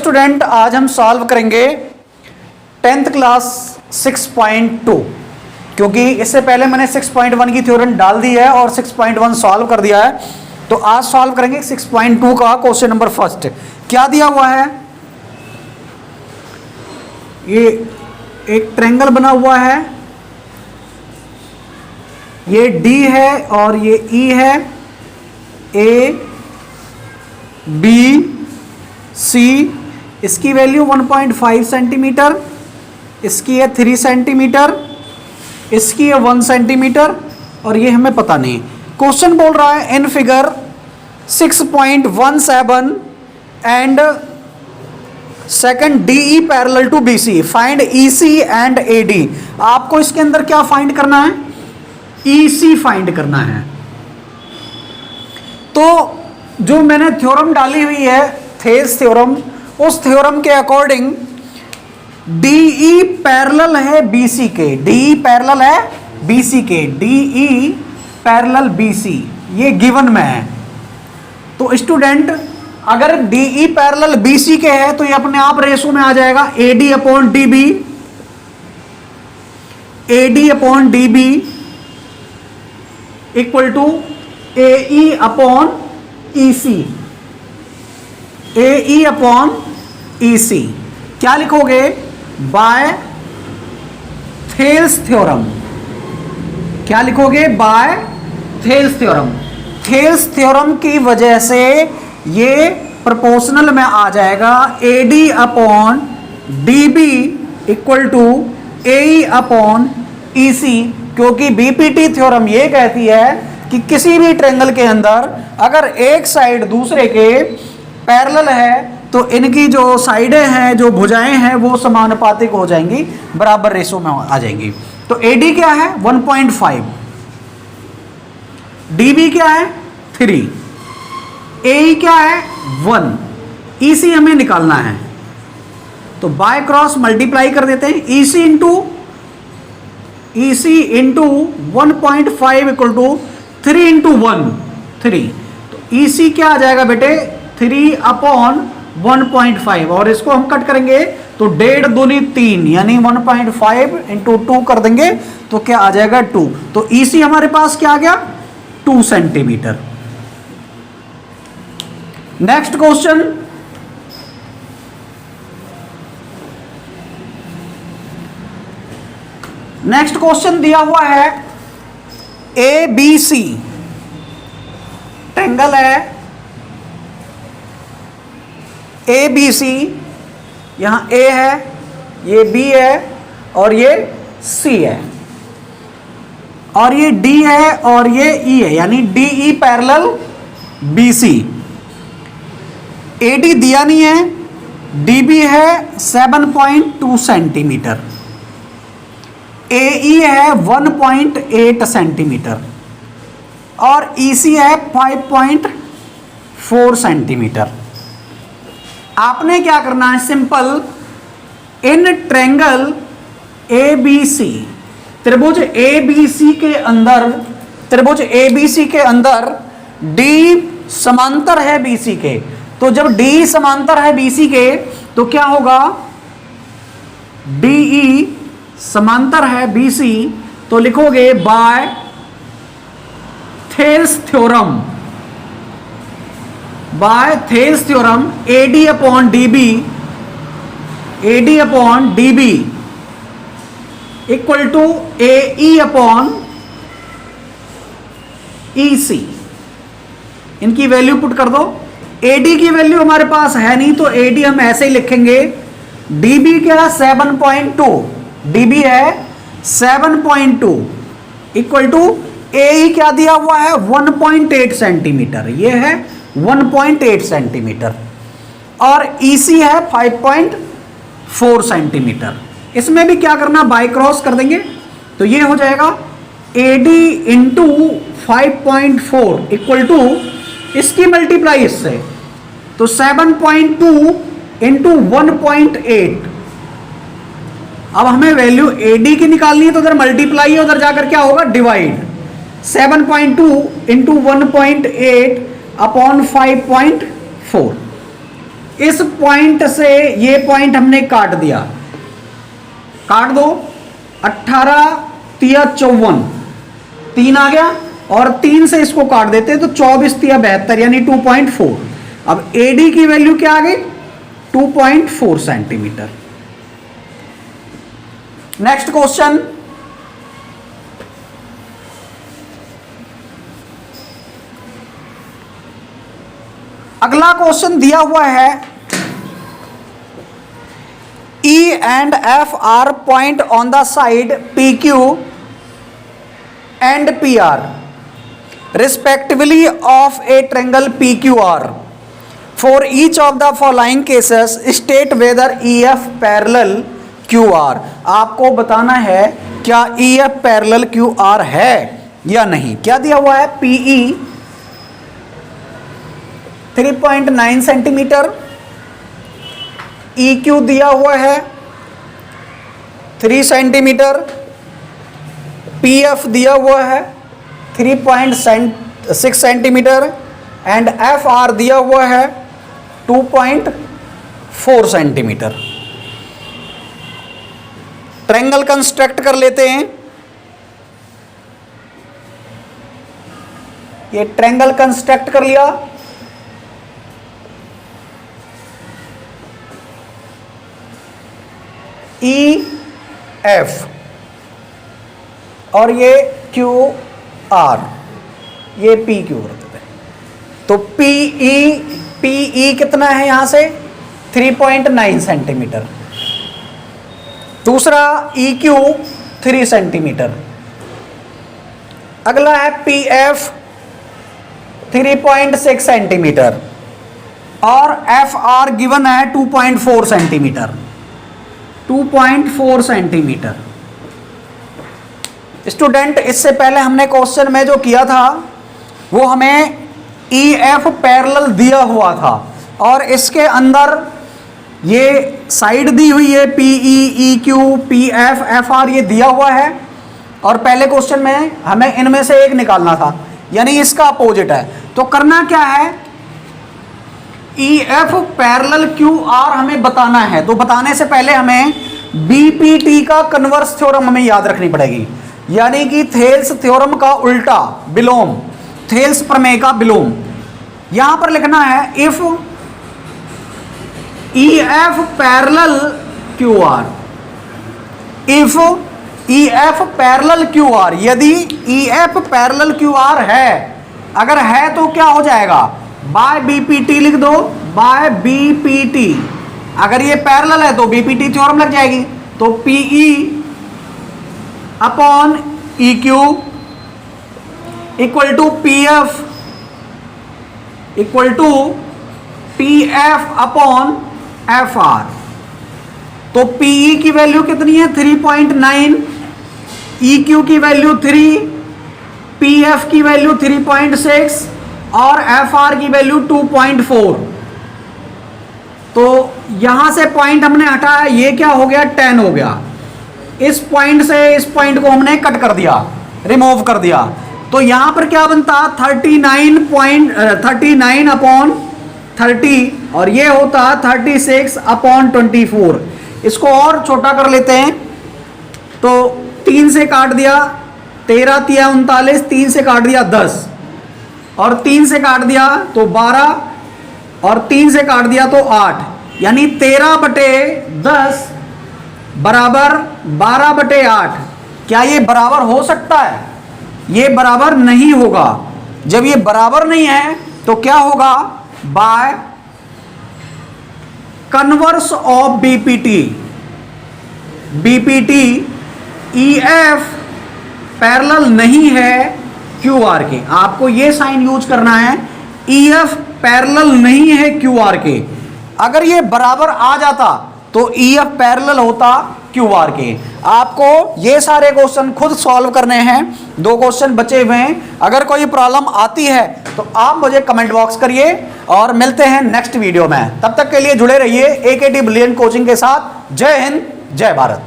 Student, आज हम solve करेंगे 10th क्लास 6.2, क्योंकि इससे पहले मैंने 6.1 की थ्योरम डाल दी है और 6.1 सॉल्व कर दिया है। तो आज सॉल्व करेंगे 6.2 का क्वेश्चन नंबर फर्स्ट। क्या दिया हुआ है? ये एक ट्रायंगल बना हुआ है, ये डी है और ये ई है, ए बी सी, इसकी वैल्यू 1.5 सेंटीमीटर, इसकी है 3 सेंटीमीटर, इसकी है 1 सेंटीमीटर और ये हमें पता नहीं। क्वेश्चन बोल रहा है in figure 6.17 and second DE parallel to BC, find EC and AD। आपको इसके अंदर क्या फाइंड करना है? EC फाइंड करना है। तो जो मैंने थ्योरम डाली हुई है थेस थ्योरम, उस थ्योरम के अकॉर्डिंग DE पैरेलल है BC के, DE पैरेलल है BC के, DE पैरेलल BC, ये गिवन में है। तो स्टूडेंट अगर DE पैरेलल BC के है तो ये अपने आप रेशो में आ जाएगा AD upon DB, AD upon DB equal to AE upon EC, AE upon EC। क्या लिखोगे? By Thales theorem. क्या लिखोगे? By Thales theorem. Thales theorem की वजह से ये प्रोपोर्शनल में आ जाएगा AD upon DB equal to AE upon EC, क्योंकि BPT थ्योरम ये कहती है कि किसी भी ट्रायंगल के अंदर अगर एक साइड दूसरे के पैरेलल है तो इनकी जो साइडें हैं, जो भुजाएं हैं, वो समानुपातिक हो जाएंगी, बराबर रेशो में आ जाएंगी। तो AD क्या है? 1.5, DB क्या है? 3, AE क्या है? 1, EC हमें निकालना है। तो बाय क्रॉस मल्टीप्लाई कर देते हैं, EC into 1.5 equal to 3 into 1, 3। तो EC क्या आ जाएगा बेटे? 3 अपॉन 1.5, और इसको हम कट करेंगे तो 1.5 दूनी 3, यानी 1.5 इंटू 2 कर देंगे तो क्या आ जाएगा? 2। तो EC हमारे पास क्या आ गया? 2 centimetre. Next question, next question दिया हुआ है ABC ट्रायंगल है, ABC, यहां A है, ये B है और ये C है, और ये D है और ये E है, यानी DE पैरेलल BC। AD दिया नहीं है, DB है 7.2 सेंटीमीटर, AE है 1.8 सेंटीमीटर और EC है 5.4 सेंटीमीटर। आपने क्या करना है? सिंपल, इन ट्रायंगल ABC, त्रिभुज ABC के अंदर, त्रिभुज ABC के अंदर D समांतर है BC के। तो जब D समांतर है BC के तो क्या होगा? DE समांतर है BC, तो लिखोगे by Thales theorem, by Thales theorem AD upon DB, AD upon DB equal to AE upon EC। इनकी वैल्यू पुट कर दो। AD की वैल्यू हमारे पास है नहीं तो AD हम ऐसे ही लिखेंगे। DB क्या? 7.2, DB है 7.2 इक्वल टू AE क्या दिया हुआ है? 1.8 सेंटीमीटर, ये है 1.8 सेंटीमीटर और EC है 5.4 सेंटीमीटर। इसमें भी क्या करना? बाय क्रॉस कर देंगे तो ये हो जाएगा AD इंटू 5.4 इक्वल टू इसकी मल्टीप्लाई इससे, तो 7.2 इंटू 1.8। अब हमें वैल्यू AD की निकालनी है तो उधर मल्टीप्लाई है, उधर जाकर क्या होगा? डिवाइड। 7.2 इंटू 1.8 अपॉन 5.4, इस पॉइंट से ये पॉइंट हमने काट दिया, काट दो, 18 तिया 54, 3 आ गया, और 3 से इसको काट देते तो 24 तिया 72 यानी 2.4। अब AD की वैल्यू क्या आ गई? 2.4 सेंटीमीटर। नेक्स्ट क्वेश्चन, अगला क्वेश्चन दिया हुआ है, E and F are point on the side PQ and PR respectively of a triangle PQR. For each of the following cases state whether EF parallel QR। आपको बताना है क्या EF parallel QR है या नहीं। क्या दिया हुआ है? PE 3.9 सेंटीमीटर, EQ दिया हुआ है 3 सेंटीमीटर, PF दिया हुआ है 3.6 सेंटीमीटर एंड FR दिया हुआ है 2.4 सेंटीमीटर। ट्रायंगल कंस्ट्रक्ट कर लेते हैं। ये ट्रायंगल कंस्ट्रक्ट कर लिया, EF और ये QR, ये PQ रहते हैं। तो PE कितना है यहां से? 3.9 सेंटीमीटर। दूसरा EQ 3 सेंटीमीटर। अगला है PF 3.6 सेंटीमीटर और FR गिवन है 2.4 सेंटीमीटर। 2.4 सेंटीमीटर। स्टूडेंट, इससे पहले हमने क्वेश्चन में जो किया था वो हमें EF पैरेलल दिया हुआ था और इसके अंदर ये साइड दी हुई है PE, EQ, PF, FR ये दिया हुआ है और पहले क्वेश्चन में हमें इनमें से एक निकालना था, यानी इसका अपोजिट है। तो करना क्या है? EF पैरेलल QR हमें बताना है। तो बताने से पहले हमें BPT का कन्वर्स थ्योरम हमें याद रखनी पड़ेगी, यानी कि थेल्स थ्योरम का उल्टा, विलोम, थेल्स प्रमेय का विलोम। यहां पर लिखना है if EF parallel QR, if EF parallel QR, यदि EF पैरेलल QR है, अगर है तो क्या हो जाएगा? बाय BPT लिख दो, बाय BPT। अगर ये पैरेलल है तो BPT थ्योरम लग जाएगी। तो PE upon EQ equal to PF equal to PF upon FR। तो PE की वैल्यू कितनी है? 3.9, EQ की वैल्यू 3, PF की वैल्यू 3.6 और FR की वैल्यू 2.4। तो यहां से पॉइंट हमने हटाया, ये क्या हो गया? 10 हो गया। इस पॉइंट से इस पॉइंट को हमने कट कर दिया, रिमूव कर दिया। तो यहां पर क्या बनता? 39 अपॉन 30 और ये होता 36 अपॉन 24। इसको और छोटा कर लेते हैं। तो 3 से काट दिया 13 तिया 39, 3 से काट दिया 10 और 3 से काट दिया तो 12 और 3 से काट दिया तो 8, यानी 13/10 बराबर 12/8। क्या ये बराबर हो सकता है? ये बराबर नहीं होगा। जब ये बराबर नहीं है तो क्या होगा? By converse of BPT, EF parallel नहीं है QR के। आपको ये साइन यूज करना है, EF पैरेलल नहीं है QR के। अगर ये बराबर आ जाता तो EF पैरेलल होता QR के। आपको ये सारे क्वेश्चन खुद सॉल्व करने हैं, 2 क्वेश्चन बचे हुए हैं। अगर कोई प्रॉब्लम आती है तो आप मुझे कमेंट बॉक्स करिए और मिलते हैं नेक्स्ट वीडियो में। तब तक के लिए जुड़े रहिए AKT ब्रिलियंट कोचिंग के साथ। जय हिंद, जय भारत।